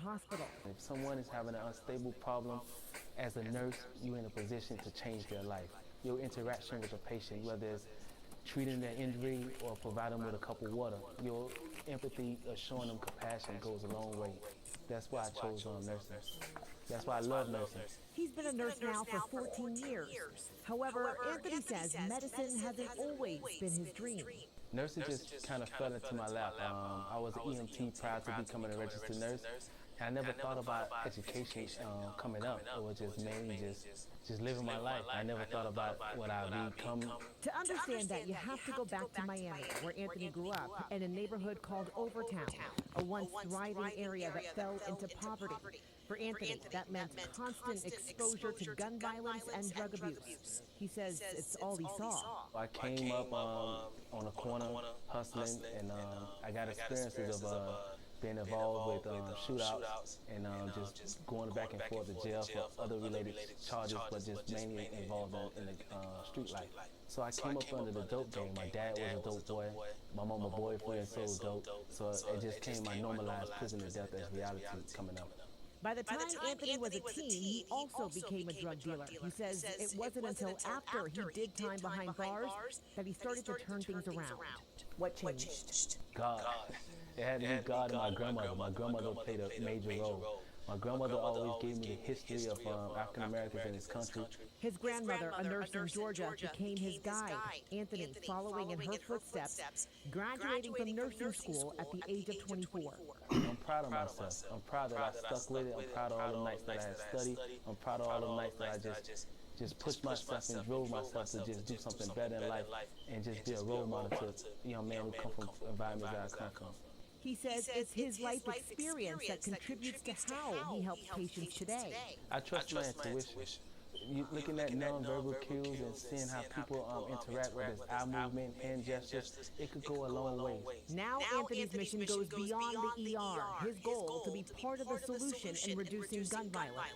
hospital. If someone is having an unstable problem, as a nurse, you're in a position to change their life. Your interaction with the patient, whether it's treating their injury or providing them with a cup of water, your empathy or showing them compassion goes a long way. That's why I chose nursing. That's why I love nursing. He's been a nurse now for 14 years. However, Anthony says medicine hasn't always been his dream. Nursing just kind of fell into my lap. I was an EMT prior to becoming a registered nurse. I never thought about education coming up. It was just mainly just living my life. I never thought about what I would become. To understand that, you have to go back to Miami, where Anthony grew up, in a neighborhood called Overtown, a once thriving area that fell into poverty. For Anthony, that meant constant exposure to gun violence and drug abuse. He says it's all he saw. I came up on a corner hustling, and I got experiences of being involved with shootouts and just going back and forth to jail for other related charges, but just mainly involved in the street life. So I came up under the dope game. My dad was a dope boy. My mama boyfriend sold dope. So it just came my normalized prison to death as reality coming up. By the time Anthony was a teen, he also became a drug dealer. He says it wasn't until after he did time behind bars that he started to turn things around. What changed? God. It had to be God and my grandmother. My grandmother played a major role. My grandmother always gave me the history of African Americans in this country. His grandmother, a nurse in Georgia, became his guide. Anthony, following in her footsteps, graduating from nursing school at the age of 24. I'm proud of myself. I'm proud that I stuck with it. I'm proud of all the nights that I had studied. I'm proud of all the nights that I just pushed myself and drove myself to just do something better in life and just be a role model to young men who come from environments that I come from. He says it's his life experience that contributes to how he helps patients today. I trust my intuition. Looking at nonverbal cues and seeing how people interact with his eye movement, hand gestures, it could go a long way. Now Anthony's mission goes beyond the ER. His goal to be part of the solution in reducing gun violence.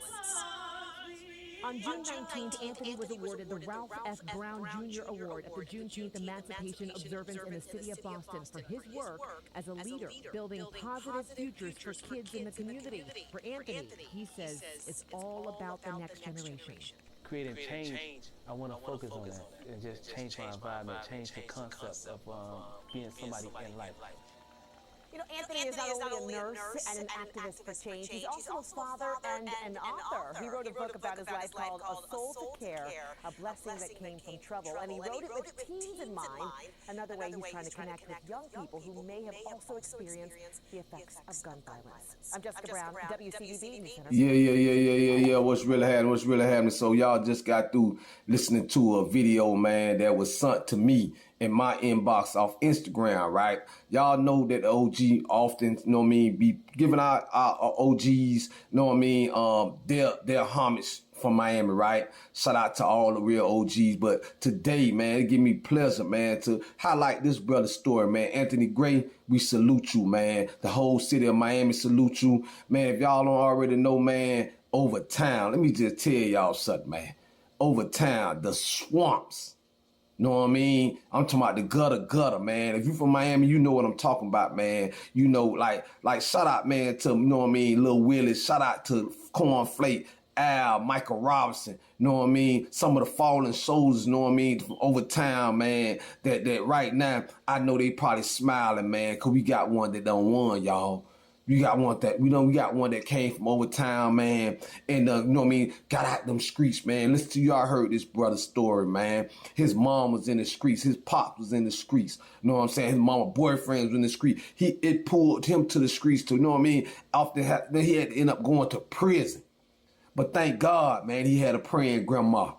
On June 19th, Anthony was awarded the Ralph F. Brown Jr. Award at the Juneteenth Emancipation Observance in the city of Boston for his work as a leader, building positive futures for kids in the community. For Anthony, he says it's all about the next generation. Creating change, I want to focus on that and just change my environment, change the concept of being somebody in life. You know, Anthony is not only a nurse and an activist for change, he's also a father and an author. He wrote a book about his life called A Soul to Care, a blessing that came from trouble. And he wrote it with teens in mind, another way he's trying to connect with young people who may have also experienced the effects of gun violence. I'm Jessica Brown, WCVB News Center. Yeah. What's really happening? So y'all just got through listening to a video, man, that was sent to me in my inbox off Instagram, right? Y'all know that the OG often, be giving our OGs, their homage from Miami, right? Shout out to all the real OGs. But today, man, it give me pleasure, man, to highlight this brother's story, man. Anthony Gray, we salute you, man. The whole city of Miami salute you. Man, if y'all don't already know, man, Overtown, let me just tell y'all something, man. Overtown, the swamps. Know what I mean? I'm talking about the gutter, man. If you from Miami, you know what I'm talking about, man. You know, like shout out, man, to, Lil Willis. Shout out to Cornflake, Al, Michael Robinson. Know what I mean? Some of the fallen soldiers, know what I mean, from Overtown, man. That right now, I know they probably smiling, man, because we got one that done won, y'all. We got one that came from Overtown, man, and got out them streets, man. Listen to y'all heard this brother's story, man. His mom was in the streets, his pop was in the streets. You know what I'm saying? His mama boyfriend was in the street. It pulled him to the streets too. You know what I mean? Then he had to end up going to prison. But thank God, man, he had a praying grandma.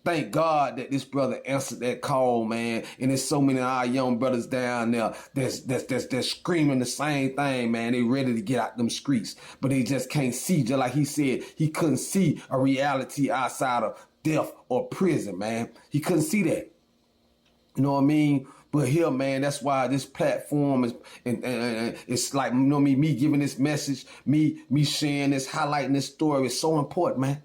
Thank God that this brother answered that call, man. And there's so many of our young brothers down there that's screaming the same thing, man. They ready to get out them streets, but they just can't see. Just like he said, he couldn't see a reality outside of death or prison, man. He couldn't see that. You know what I mean? But here, man, that's why this platform is, and it's like, me giving this message, me sharing this, highlighting this story is so important, man.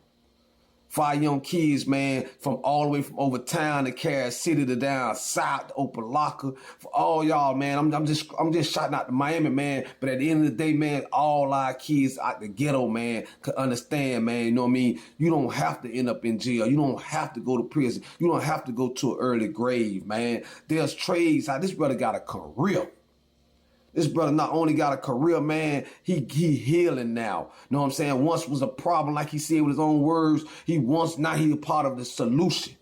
For our young kids, man, from all the way from over town to Cass City to down south to Opelika, for all y'all, man, I'm just shouting out to Miami, man. But at the end of the day, man, all our kids out the ghetto, man, could understand, man. You know what I mean? You don't have to end up in jail. You don't have to go to prison. You don't have to go to an early grave, man. There's trades. This brother got a career. This brother not only got a career, man, he healing now. You know what I'm saying? Once was a problem, like he said with his own words. Now he a part of the solution.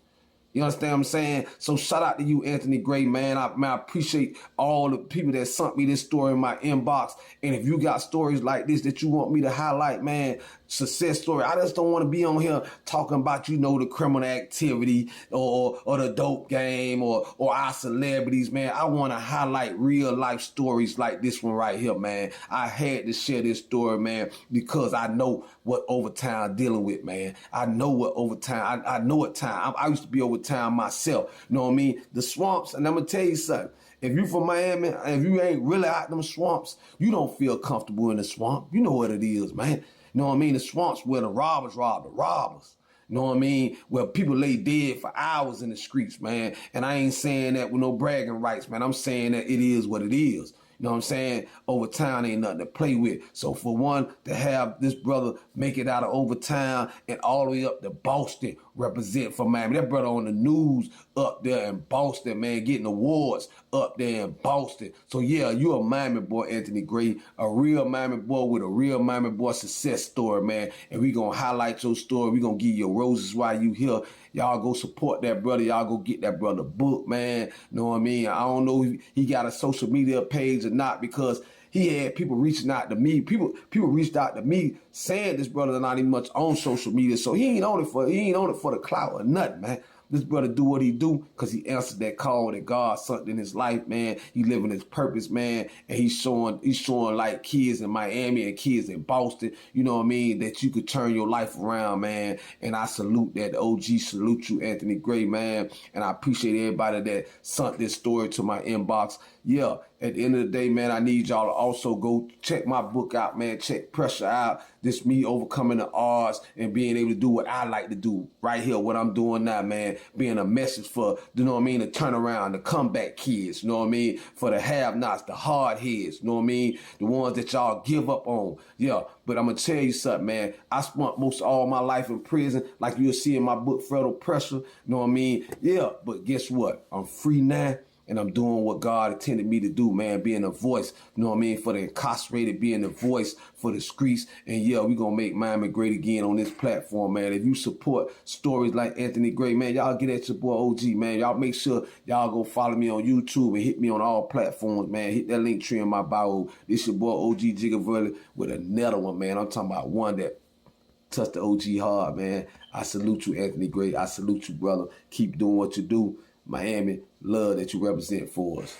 You understand what I'm saying? So shout out to you, Anthony Gray, man. I appreciate all the people that sent me this story in my inbox. And if you got stories like this that you want me to highlight, man, success story. I just don't want to be on here talking about, the criminal activity or the dope game or our celebrities, man. I want to highlight real life stories like this one right here, man. I had to share this story, man, because I know what Overtown dealing with, man. I know what Overtown, I know what time. I used to be Overtown myself. You know what I mean? The swamps, and I'm going to tell you something. If you from Miami, if you ain't really out them swamps, you don't feel comfortable in the swamp. You know what it is, man. You know what I mean? The swamps where the robbers rob the robbers. You know what I mean? Where people lay dead for hours in the streets, man. And I ain't saying that with no bragging rights, man. I'm saying that it is what it is. You know what I'm saying? Overtown ain't nothing to play with. So for one, to have this brother make it out of Overtown and all the way up to Boston, represent for Miami. That brother on the news up there in Boston, man, getting awards up there in Boston. So yeah, you a Miami boy, Anthony Gray, a real Miami boy with a real Miami boy success story, man. And we gonna highlight your story. We gonna give you roses while you here. Y'all go support that brother. Y'all go get that brother book, man. You know what I mean? I don't know if he got a social media page or not, because he had people reaching out to me. People reached out to me saying this brother not even much on social media. So he ain't on it for the clout or nothing, man. This brother do what he do because he answered that call that God sent in his life, man. He living his purpose, man. And he's showing like kids in Miami and kids in Boston, you know what I mean, that you could turn your life around, man. And I salute that. The OG salute you, Anthony Gray, man. And I appreciate everybody that sent this story to my inbox. Yeah, at the end of the day, man, I need y'all to also go check my book out, man. Check Pressure out. This me overcoming the odds and being able to do what I like to do right here, what I'm doing now, man. Being a message for, you know what I mean, the turnaround, the comeback kids, you know what I mean, for the have-nots, the hard heads, you know what I mean, the ones that y'all give up on. Yeah, but I'm going to tell you something, man. I spent most of all my life in prison, like you'll see in my book, Federal Pressure, you know what I mean? Yeah, but guess what? I'm free now. And I'm doing what God intended me to do, man, being a voice, you know what I mean, for the incarcerated, being a voice for the streets. And yeah, we going to make Miami great again on this platform, man. If you support stories like Anthony Gray, man, y'all get at your boy OG, man. Y'all make sure y'all go follow me on YouTube and hit me on all platforms, man. Hit that link tree in my bio. This your boy OG Jiggaverly with another one, man. I'm talking about one that touched the OG hard, man. I salute you, Anthony Gray. I salute you, brother. Keep doing what you do. Miami, love that you represent for us.